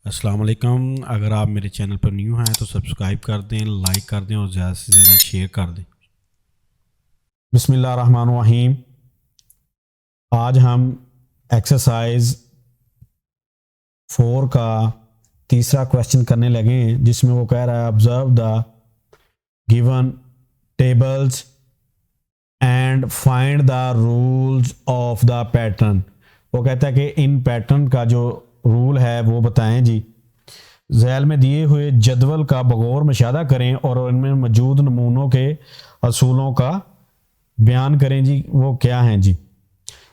अस्सलाम वालेकुम। अगर आप मेरे चैनल पर न्यू हैं तो सब्सक्राइब कर दें, लाइक कर दें और ज़्यादा से ज़्यादा शेयर कर दें। बिस्मिल्लाहिर्रहमानिर्रहीम। आज हम एक्सरसाइज 4 का तीसरा क्वेश्चन करने लगे हैं, जिसमें वो कह रहा है observe the given tables and find the rules of the pattern. वो कहता है कि इन पैटर्न का जो रूल है वो बताएं जी। झैल में दिए हुए जदवल का बगौर मुशाहदा करें और उनमें मौजूद नमूनों के असूलों का बयान करें जी। वो क्या हैं जी?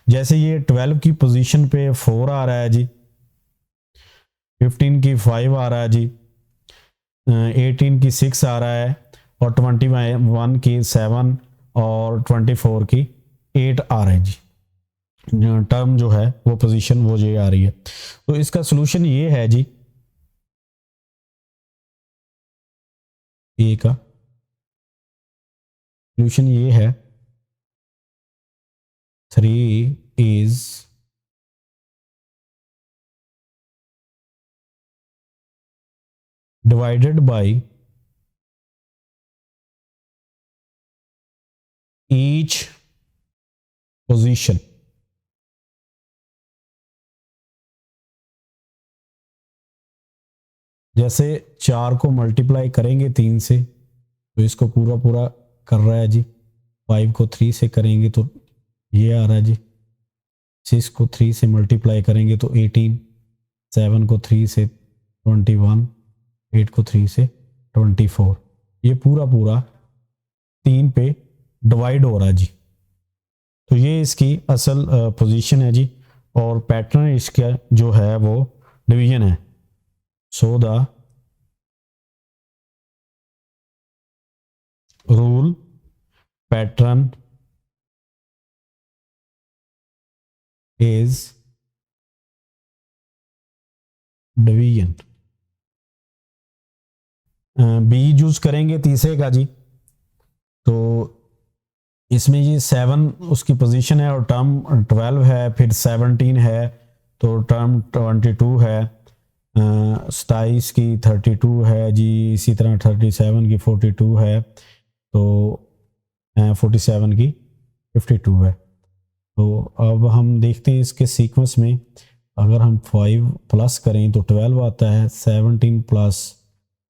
जैसे ये 12 की पोजीशन पे 4 आ रहा है जी, 15 की 5 आ रहा है जी, 18 की 6 आ रहा है और 21 की 7 और 24 की 8 आ रहा है जी। टर्म जो है वो पोजीशन वो ये आ रही है। तो इसका सोल्यूशन ये है जी, ए का सोल्यूशन ये है 3 is divided by each position। जैसे 4 को मल्टीप्लाई करेंगे 3 से तो इसको पूरा पूरा कर रहा है जी। 5 को 3 से करेंगे तो ये आ रहा है जी। 6 को 3 से मल्टीप्लाई करेंगे तो 18, 7 को 3 से 21, 8 को 3 से 24। ये पूरा पूरा 3 पे डिवाइड हो रहा है जी। तो ये इसकी असल पोजीशन है जी, और पैटर्न इसका जो है वो डिवीजन है। So the rule pattern is division. B use करेंगे तीसरे का जी। तो इसमें ये 7 उसकी पोजीशन है और टर्म 12 है, फिर 17 है तो टर्म 22 है, 27 की 32 है जी, इसी तरह 37 की 42 है, तो 47 की 52 है। तो अब हम देखते हैं इसके सीक्वेंस में। अगर हम 5 प्लस करें तो 12 आता है, 17 प्लस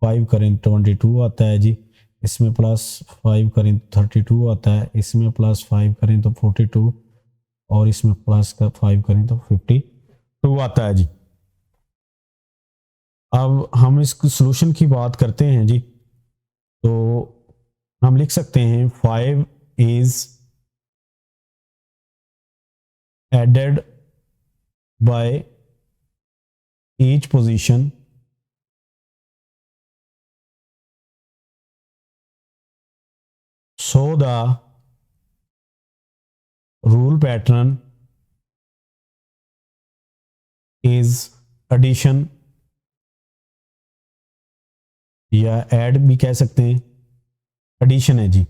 5 करें 22 आता है जी, इसमें प्लस 5 करें तो 32 आता है, इसमें प्लस 5 करें तो 42 और इसमें प्लस 5 करें तो 52 आता है जी। अब हम इस सॉल्यूशन की बात करते हैं जी। तो हम लिख सकते हैं 5 is added by each position so the rule pattern is addition, या ऐड भी कह सकते हैं, एडिशन है जी।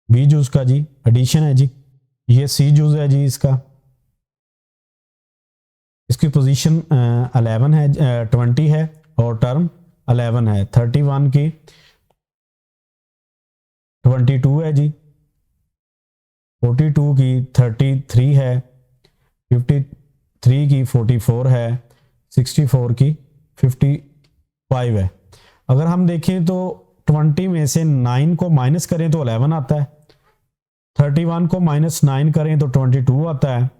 बी जूस का जी एडिशन है जी। ये सी जूस है जी इसका। इसकी पोजीशन 11 है, 20 है और टर्म 11 है। 31 की 22 है जी, 42 की 33 है, 53 की 44 है, 64 की 55 है। अगर हम देखें तो 20 में से 9 को माइनस करें तो 11 आता है, 31 को माइनस 9 करें तो 22 आता है,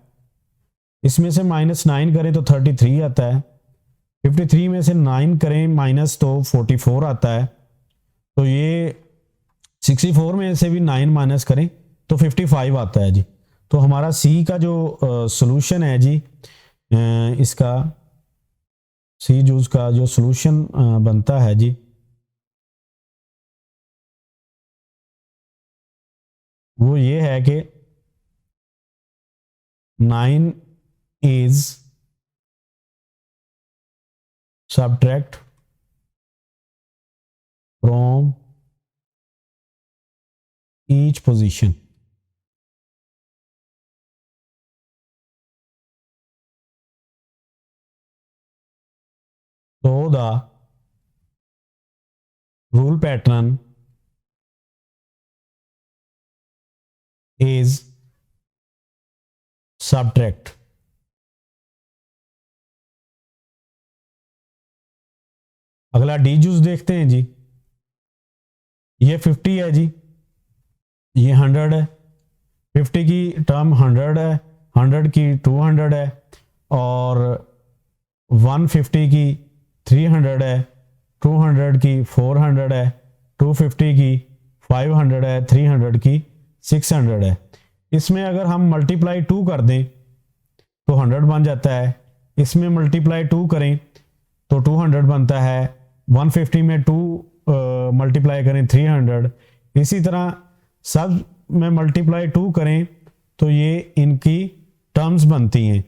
इसमें से माइनस 9 करें तो 33 आता है, 53 में से 9 करें माइनस तो 44 आता है। तो ये 64 में से भी 9 माइनस करें तो 55 आता है जी। तो हमारा सी का जो सॉल्यूशन है जी, इसका सी जूस का जो सॉल्यूशन बनता है जी, वो ये है कि 9 is subtract from each position। So the rule pattern is subtract. अगला डी जूस देखते हैं जी। ये 50 है जी, ये 100 है, 50 की टर्म 100 है, 100 की 200 है, और 150 की 300 है, 200 की 400 है, 250 की 500 है, 300 की 600 है। इसमें अगर हम मल्टीप्लाई 2 कर दें तो 100 बन जाता है, इसमें मल्टीप्लाई 2 करें तो 200 बनता है, 150 में 2 मल्टीप्लाई करें 300, इसी तरह सब में मल्टीप्लाई 2 करें तो ये इनकी टर्म्स बनती हैं।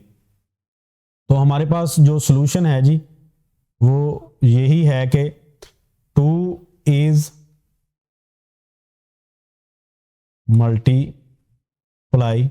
तो हमारे पास जो सॉल्यूशन है जी वो यही है कि 2 इज मल्टीप्लाई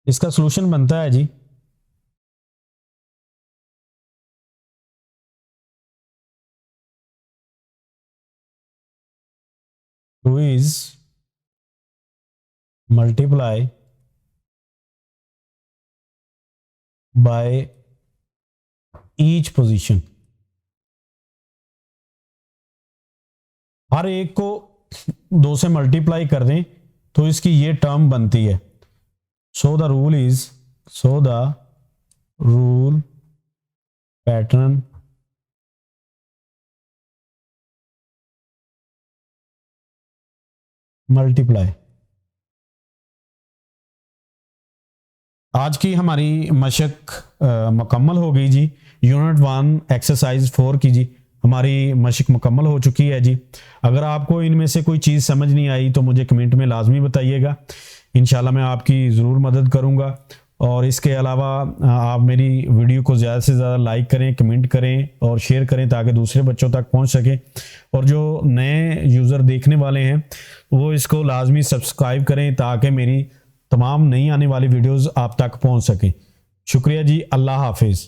इसका सॉल्यूशन बनता है G two is multiply by each position. हर एक को 2 से मल्टीप्लाई कर दें तो इसकी ये टर्म बनती है। So the rule pattern multiply. आज की हमारी मशक मुकम्मल हो गई जी। यूनिट 1 एक्सरसाइज 4 की जी हमारी मशक मुकम्मल हो चुकी है जी। अगर आपको इनमें से कोई चीज़ समझ नहीं आई तो मुझे कमेंट में लाजमी बताइएगा, इंशाल्लाह मैं आपकी ज़रूर मदद करूँगा। और इसके अलावा आप मेरी वीडियो को ज़्यादा से ज़्यादा लाइक करें, कमेंट करें और शेयर करें ताकि दूसरे बच्चों तक पहुँच सके। और जो नए यूज़र देखने वाले हैं वो इसको लाजमी सब्सक्राइब करें ताकि मेरी तमाम नई आने वाली वीडियोज़ आप तक पहुँच सकें। शुक्रिया जी, अल्लाह हाफिज़।